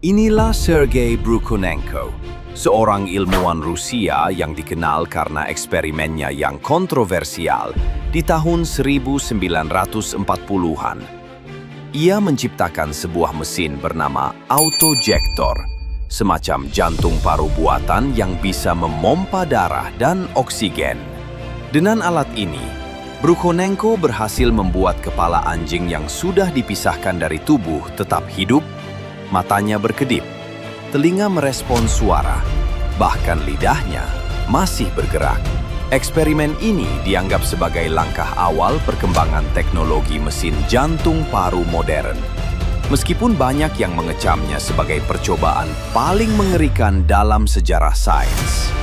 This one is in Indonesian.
Inilah Sergei Brukhonenko, seorang ilmuwan Rusia yang dikenal karena eksperimennya yang kontroversial di tahun 1940-an. Ia menciptakan sebuah mesin bernama autojector, semacam jantung paru buatan yang bisa memompa darah dan oksigen. Dengan alat ini, Brukhonenko berhasil membuat kepala anjing yang sudah dipisahkan dari tubuh tetap hidup, matanya berkedip, telinga merespons suara, bahkan lidahnya masih bergerak. Eksperimen ini dianggap sebagai langkah awal perkembangan teknologi mesin jantung paru modern. Meskipun banyak yang mengecamnya sebagai percobaan paling mengerikan dalam sejarah sains.